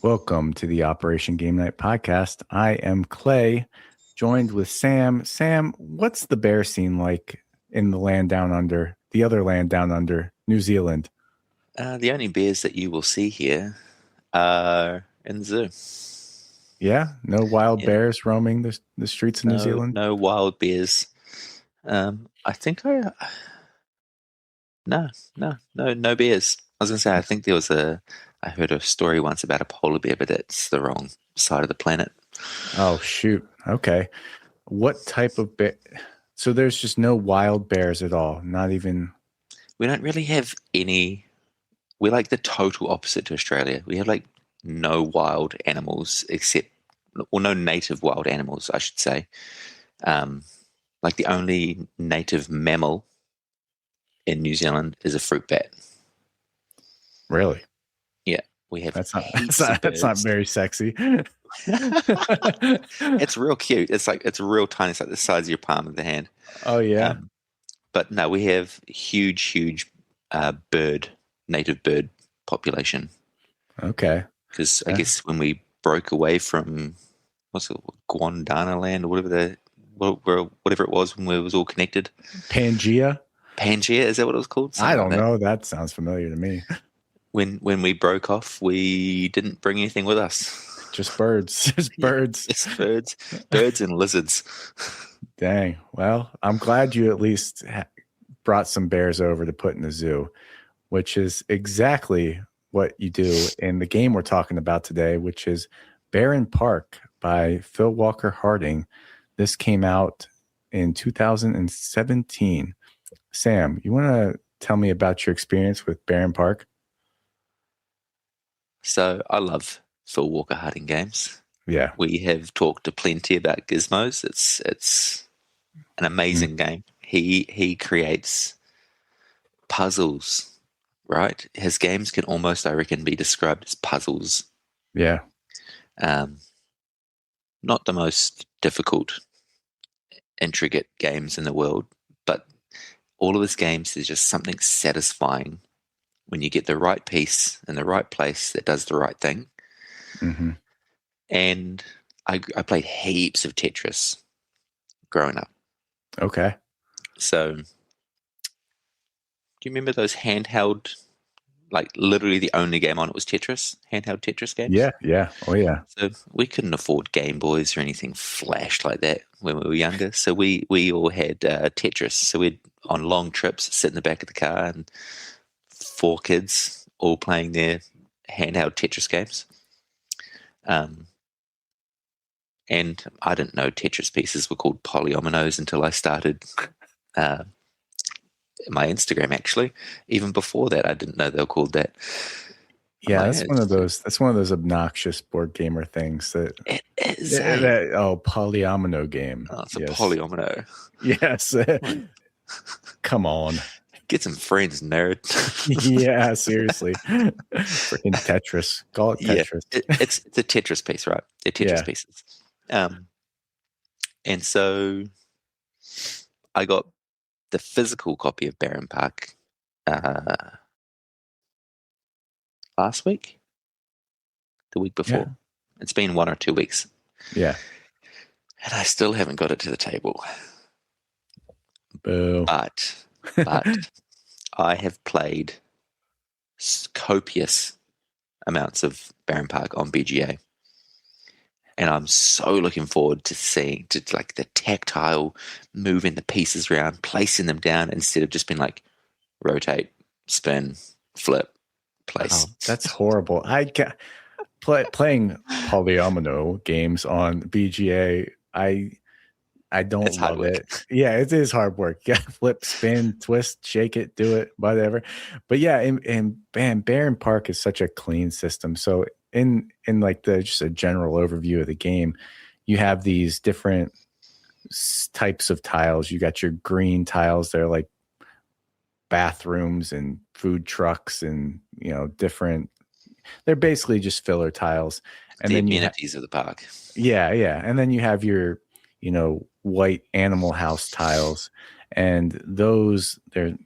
Welcome to the Operation Game Night podcast. I am Clay, joined with Sam. Sam, what's the bear scene like in the land down under, the other land down under, New Zealand? The only bears that you will see here are in the zoo. Yeah, no wild Yeah, bears roaming the streets of New no, Zealand. no wild bears. I think no bears. I was gonna say I think I heard a story once about a polar bear, but that's the wrong side of the planet. Oh, shoot. Okay. What type of bear? So there's just no wild bears at all, not even. We don't really have any. We're like the total opposite to Australia. We have like no wild animals or no native wild animals, I should say. Like the only native mammal in New Zealand is a fruit bat. Really? Yeah, we have That's not heaps of that's not birds. very sexy. It's real cute. It's real tiny. It's like the size of your palm of the hand. Oh yeah. Um, but no, we have huge native bird population. Okay. Because I guess when we broke away from what's it, Gondwana land or whatever it was when it was all connected. Pangea. Pangea, is that what it was called? I don't know. That sounds familiar to me. When we broke off, we didn't bring anything with us. Just birds. Just birds. Just birds and lizards. Dang. Well, I'm glad you at least brought some bears over to put in the zoo, which is exactly what you do in the game we're talking about today, which is Bärenpark by Phil Walker Harding. This came out in 2017. Sam, you want to tell me about your experience with Bärenpark? So I love Phil Walker Harding games. Yeah. We have talked plenty about Gizmos. It's an amazing game. He creates puzzles, right? His games can almost, I reckon, be described as puzzles. Yeah. Not the most difficult, intricate games in the world, but all of his games is just something satisfying when you get the right piece in the right place that does the right thing. Mm-hmm. And I played heaps of Tetris growing up. Okay. So, do you remember those handheld, like literally the only game on it was Tetris, handheld Tetris games? Yeah. Oh, yeah. So we couldn't afford Game Boys or anything flash like that when we were younger. So we all had Tetris. So we'd on long trips sit in the back of the car and 4 kids all playing their handheld Tetris games. And I didn't know Tetris pieces were called polyominoes until I started my Instagram. Actually, even before that, I didn't know they were called that. Yeah, that's one of those. That's one of those obnoxious board gamer things. That it is. Polyomino game. Oh, it's a polyomino. Yes. Come on. Get some friends, nerd. Yeah, seriously. Freaking Tetris. Call it Tetris. Yeah, it's a Tetris piece, right? They're Tetris pieces. And so I got the physical copy of Bärenpark last week, the week before. Yeah. It's been 1 or 2 weeks. Yeah. And I still haven't got it to the table. Boo. But I have played copious amounts of Bärenpark on BGA. And I'm so looking forward to seeing like the tactile moving the pieces around, placing them down instead of just being like rotate, spin, flip, place. Oh, that's horrible. I playing polyomino games on BGA. I don't love it. Yeah, it is hard work. You gotta flip, spin, twist, shake it, do it, whatever. But yeah, and Bärenpark is such a clean system. So in like just a general overview of the game, you have these different types of tiles. You got your green tiles. They're like bathrooms and food trucks and, different. They're basically just filler tiles. And the then amenities of the park. Yeah. And then you have your, white animal house tiles. And those, they're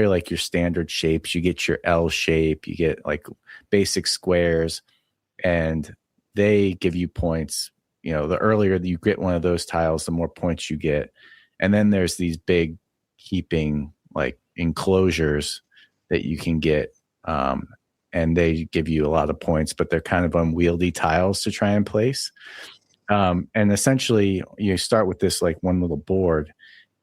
like your standard shapes. You get your L shape, you get like basic squares. and they give you points. You know, the earlier that you get one of those tiles, the more points you get. And then there's these big heaping like enclosures that you can get, and they give you a lot of points, but they're kind of unwieldy tiles to try and place. And essentially, you start with this like one little board,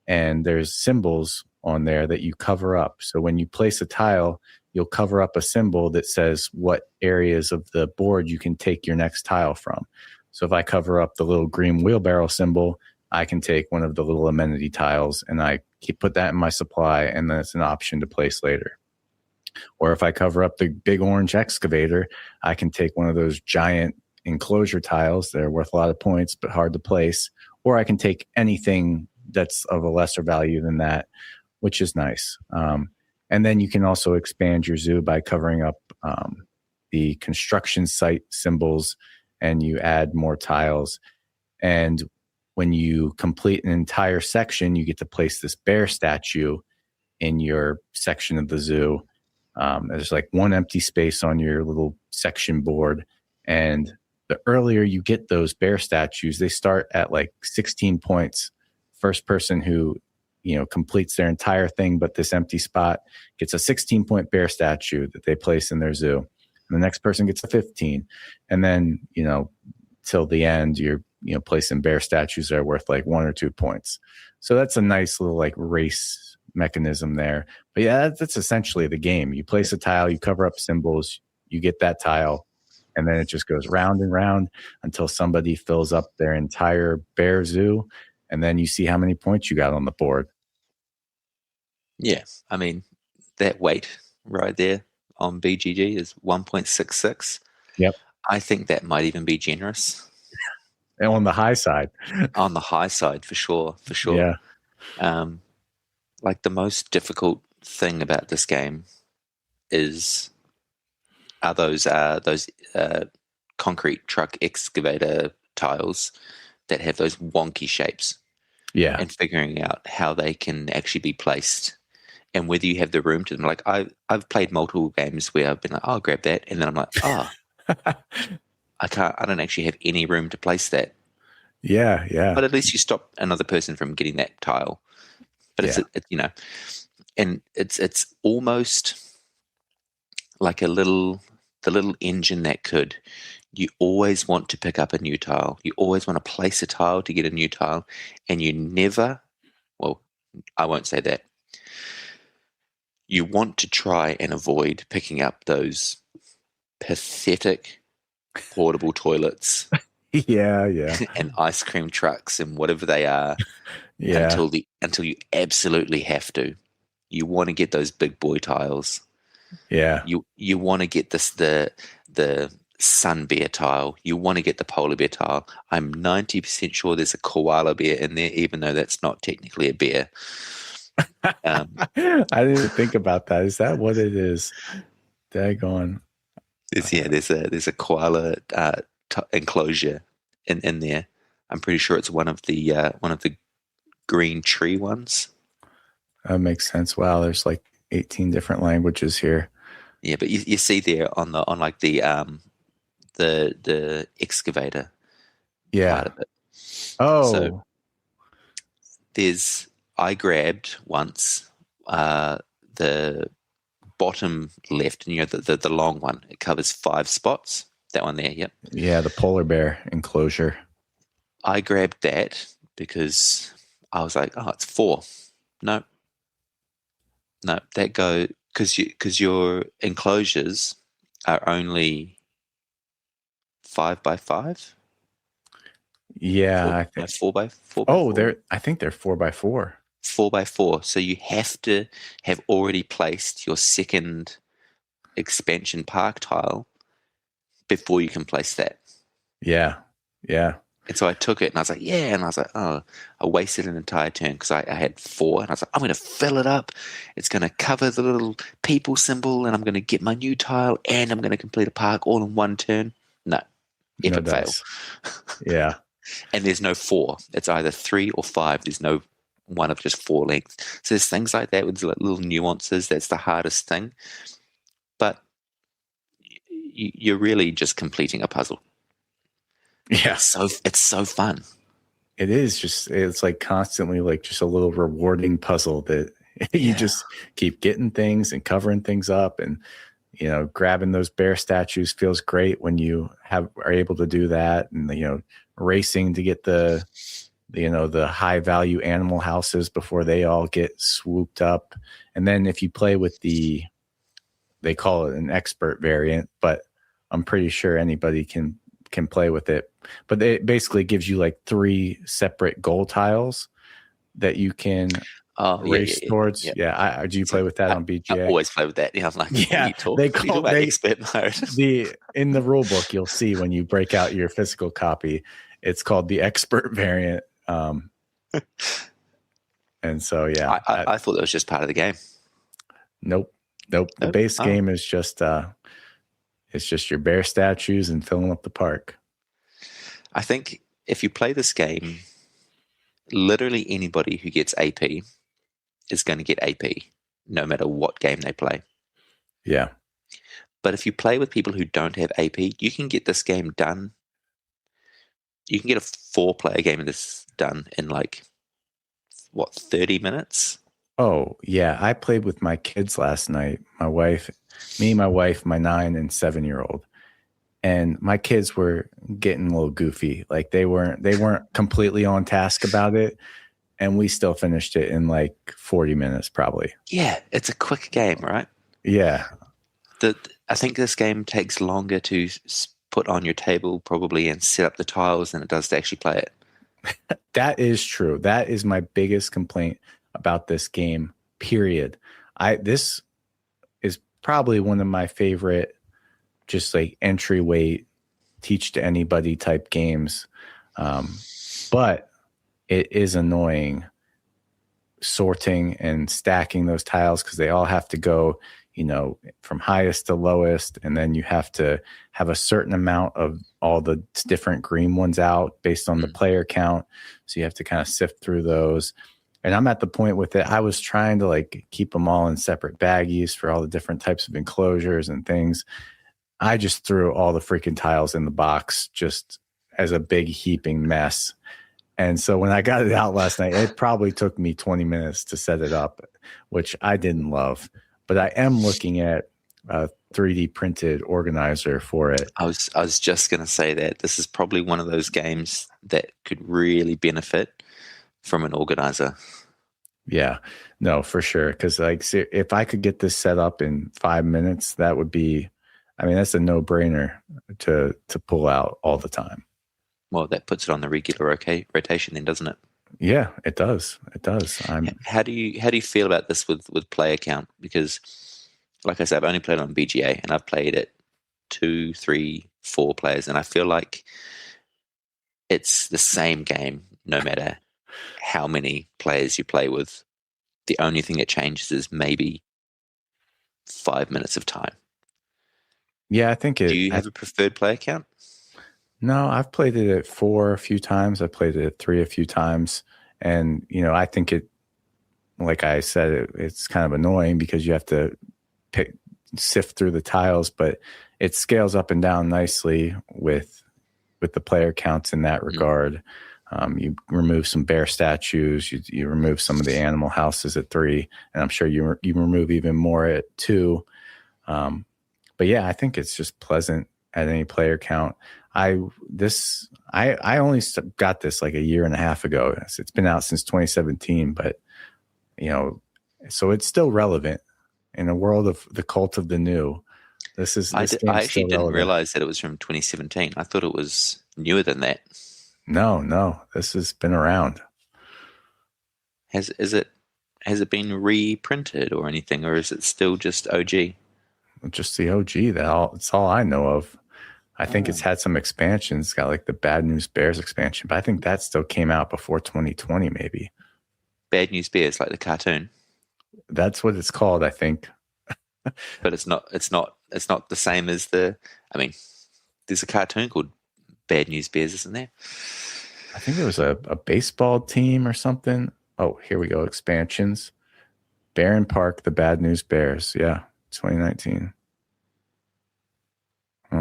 and there's symbols on there that you cover up. So when you place a tile, you'll cover up a symbol that says what areas of the board you can take your next tile from. So if I cover up the little green wheelbarrow symbol, I can take one of the little amenity tiles and I put that in my supply, and then it's an option to place later. Or if I cover up the big orange excavator, I can take one of those giant enclosure tiles. They're worth a lot of points, but hard to place. Or I can take anything that's of a lesser value than that, which is nice. And then you can also expand your zoo by covering up the construction site symbols, and you add more tiles. And when you complete an entire section, you get to place this bear statue in your section of the zoo. There's like one empty space on your little section board. And the earlier you get those bear statues, they start at like 16 points. First person who, completes their entire thing, but this empty spot, gets a 16-point bear statue that they place in their zoo. And the next person gets a 15. And then, till the end, you're, placing bear statues that are worth like 1 or 2 points. So that's a nice little like race mechanism there. But yeah, that's essentially the game. You place a tile, you cover up symbols, you get that tile, and then it just goes round and round until somebody fills up their entire bear zoo, and then you see how many points you got on the board. Yeah, I mean, that weight right there on BGG is 1.66. Yep. I think that might even be generous. And on the high side. On the high side, for sure. Yeah. Like the most difficult thing about this game are those concrete truck excavator tiles that have those wonky shapes. Yeah. And figuring out how they can actually be placed and whether you have the room to them. Like I've played multiple games where I've been like, I'll grab that, and then I'm like, I don't actually have any room to place that. Yeah. But at least you stop another person from getting that tile. But it's and it's almost like the little engine that could. You always want to pick up a new tile. You always want to place a tile to get a new tile, and you never. Well, I won't say that. You want to try and avoid picking up those pathetic portable toilets. Yeah. And ice cream trucks and whatever they are. Yeah. Until you absolutely have to. You want to get those big boy tiles. Yeah. You want to get the sun bear tile. You want to get the polar bear tile. I'm 90% sure there's a koala bear in there, even though that's not technically a bear. I didn't think about that. Is that what it is? Daggone. There's a koala enclosure in there. I'm pretty sure it's one of the green tree ones. That makes sense. Wow, there's like 18 different languages here. Yeah, but you see there on the excavator. Yeah. Part of it. Oh. So I grabbed once the bottom left, the long one. It covers 5 spots. That one there, yep. Yeah, the polar bear enclosure. I grabbed that because I was like, oh, it's 4. No, that go because your enclosures are only 5 by 5. Yeah, 4 by 4. I think they're 4 by 4. 4 by 4. So you have to have already placed your second expansion park tile before you can place that. Yeah. And so I took it and I was like, yeah. And I was like, oh, I wasted an entire turn because I had 4. And I was like, I'm going to fill it up. It's going to cover the little people symbol, and I'm going to get my new tile, and I'm going to complete a park all in one turn. No. Epic fail. Yeah. And there's no 4. It's either 3 or 5. There's no one of just 4 lengths. So there's things like that with like little nuances. That's the hardest thing. But you're really just completing a puzzle. Yeah. It's so fun. It is it's like constantly like just a little rewarding puzzle that you just keep getting things and covering things up, and grabbing those bear statues feels great when you are able to do that, and racing to get the high value animal houses before they all get swooped up. And then if you play with they call it an expert variant, but I'm pretty sure anybody can play with it. But it basically gives you like 3 separate goal tiles that you can race towards. Yeah. Do you play with that on BGA? I always play with that. Yeah, I'm like, yeah, they call about expert mode. In the rule book, you'll see when you break out your physical copy, it's called the expert variant. And so, yeah, I thought that was just part of the game. Nope. The base game is just it's just your bear statues and filling up the park. I think if you play this game, literally anybody who gets AP is going to get AP, no matter what game they play. Yeah. But if you play with people who don't have AP, you can get this game done. You can get a 4-player game of this done in 30 minutes? Oh, yeah. I played with my kids last night. My wife, my 9 and 7-year-old. And my kids were getting a little goofy. Like they weren't completely on task about it. And we still finished it in 40 minutes probably. Yeah, it's a quick game, right? Yeah. I think this game takes longer to put on your table probably and set up the tiles than it does to actually play it. That is true. That is my biggest complaint about this game, period. This is probably one of my favorite just entryway teach to anybody type games. But it is annoying sorting and stacking those tiles because they all have to go, from highest to lowest. And then you have to have a certain amount of all the different green ones out based on the player count. So you have to kind of sift through those. And I'm at the point with it. I was trying to keep them all in separate baggies for all the different types of enclosures and things. I just threw all the freaking tiles in the box just as a big heaping mess. And so when I got it out last night, it probably took me 20 minutes to set it up, which I didn't love. But I am looking at a 3D printed organizer for it. I was just going to say that this is probably one of those games that could really benefit from an organizer. Yeah, no, for sure. Because if I could get this set up in 5 minutes, that would be, that's a no-brainer to pull out all the time. Well, that puts it on the regular rotation then, doesn't it? Yeah, it does. It does. How do you feel about this with player count? Because, like I said, I've only played on BGA, and I've played it 2, 3, 4 players, and I feel like it's the same game no matter how many players you play with. The only thing that changes is maybe 5 minutes of time. Yeah, I think Do you have a preferred player count? No, I've played it at 4 a few times. I've played it at 3 a few times. And, I think like I said, it's kind of annoying because you have to sift through the tiles, but it scales up and down nicely with the player counts in that regard. You remove some bear statues, you remove some of the animal houses at 3, and I'm sure you remove even more at 2. But yeah, I think it's just pleasant at any player count. I only got this a year and a half ago. It's been out since 2017, but so it's still relevant in a world of the cult of the new. I actually didn't realize that it was from 2017. I thought it was newer than that. No, this has been around. Has it been reprinted or anything, or is it still just OG? Just the OG. That's all I know of. I think it's had some expansions. It's got the Bad News Bears expansion, but I think that still came out before 2020, maybe. Bad News Bears, like the cartoon. That's what it's called, I think. But it's not the same as there's a cartoon called Bad News Bears, isn't there? I think there was a baseball team or something. Oh, here we go. Expansions. Bärenpark, the Bad News Bears. Yeah, 2019.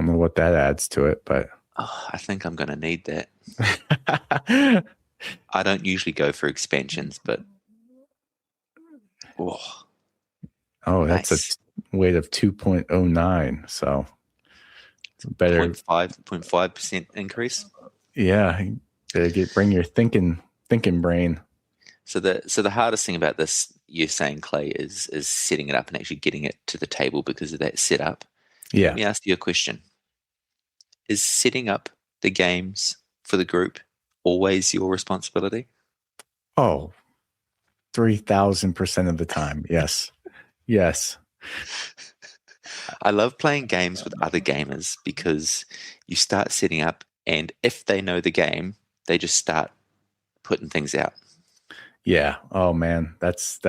don't know what that adds to it, but I think I'm going to need that. I don't usually go for expansions, but that's a weight of 2.09, so it's a better 0.5% increase. Yeah, bring your thinking brain. So the hardest thing about this, you're saying, Clay, is setting it up and actually getting it to the table because of that setup. Yeah. Let me ask you a question. Is setting up the games for the group always your responsibility? Oh, 3,000% of the time. Yes. Yes. I love playing games with other gamers because you start setting up, and if they know the game, they just start putting things out. Yeah. Oh man, that's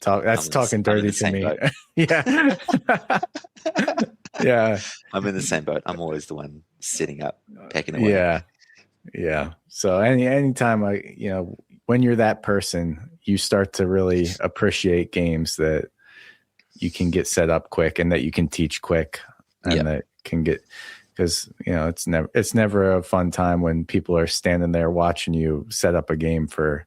talking dirty to me. Yeah. Yeah. I'm in the same boat. I'm always the one setting up, packing away. Yeah. Yeah. So anytime when you're that person, you start to really appreciate games that you can get set up quick and that you can teach quick and that can get, because it's never a fun time when people are standing there watching you set up a game for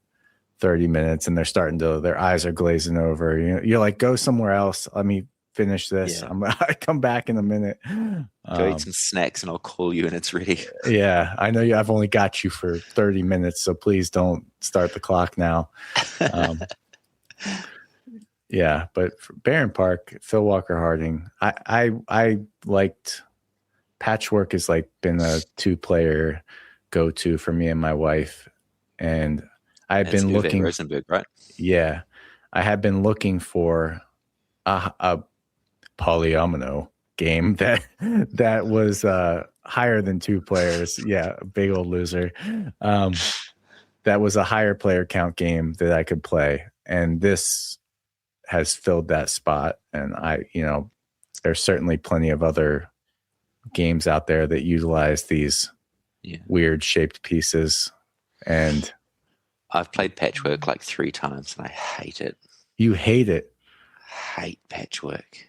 30 minutes and their eyes are glazing over. You're like, go somewhere else. Let me finish this. I come back in a minute. Go eat some snacks and I'll call you when it's ready. Yeah, I know I've only got you for 30 minutes, so please don't start the clock now. Yeah, but for Bärenpark, Phil Walker Harding, I liked Patchwork has been a 2-player go-to for me and my wife, and I've been looking. Rosenberg, right? Yeah, I have been looking for a polyomino game that was higher than 2 players. Yeah, a big old loser. That was a higher player count game that I could play, and this has filled that spot. And there's certainly plenty of other games out there that utilize these weird shaped pieces. And I've played Patchwork 3 times and I hate it. You hate it? I hate Patchwork.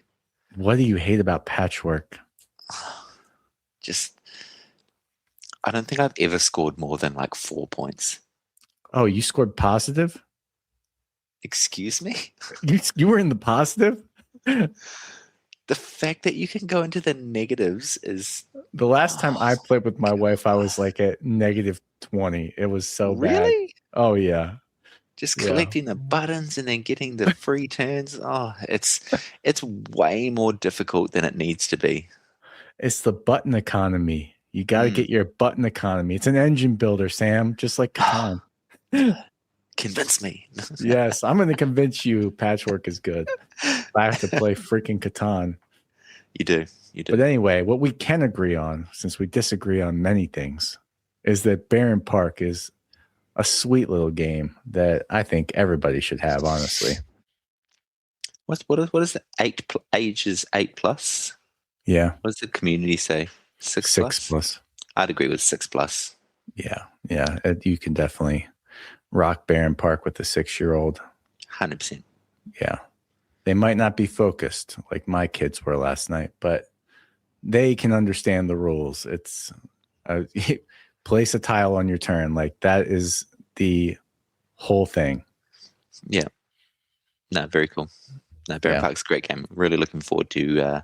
What do you hate about Patchwork? I don't think I've ever scored more than 4 points. Oh, you scored positive? Excuse me? You were in the positive? The fact that you can go into the negatives is... The last time I played with my wife, I was at -20. It was so bad. Really? Oh, yeah. Just collecting the buttons and then getting the free turns. Oh, it's way more difficult than it needs to be. It's the button economy. You got to get your button economy. It's an engine builder, Sam, just like Catan. Convince me. Yes, I'm going to convince you Patchwork is good. I have to play freaking Catan. You do. But anyway, what we can agree on, since we disagree on many things, is that Bärenpark is a sweet little game that I think everybody should have, honestly. What is the ages 8+? Yeah. What does the community say? 6+? I'd agree with 6+. Yeah. You can definitely rock Bärenpark with a 6-year-old. 100%. Yeah. They might not be focused like my kids were last night, but they can understand the rules. It's place a tile on your turn. That is the whole thing. Yeah. No, very cool. No, Bärenpark's a great game. Really looking forward to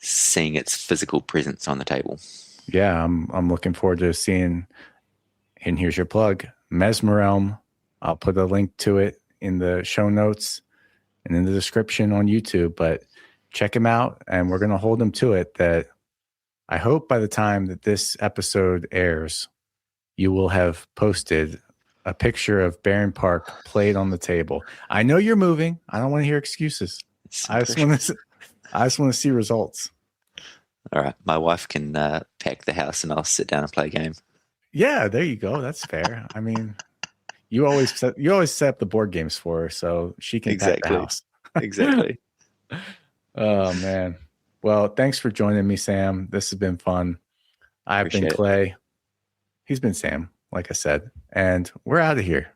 seeing its physical presence on the table. Yeah, I'm looking forward to seeing, and here's your plug, Mesmerelm. I'll put a link to it in the show notes and in the description on YouTube, but check him out, and we're going to hold him to it that I hope by the time that this episode airs, you will have posted a picture of Bärenpark played on the table. I know you're moving. I don't want to hear excuses. I just want to see results. All right. My wife can pack the house and I'll sit down and play a game. Yeah, there you go. That's fair. I mean, you always set up the board games for her, so she can pack the house. Exactly. Oh, man. Well, thanks for joining me, Sam. This has been fun. I've been Clay. He's been Sam, like I said. And we're out of here.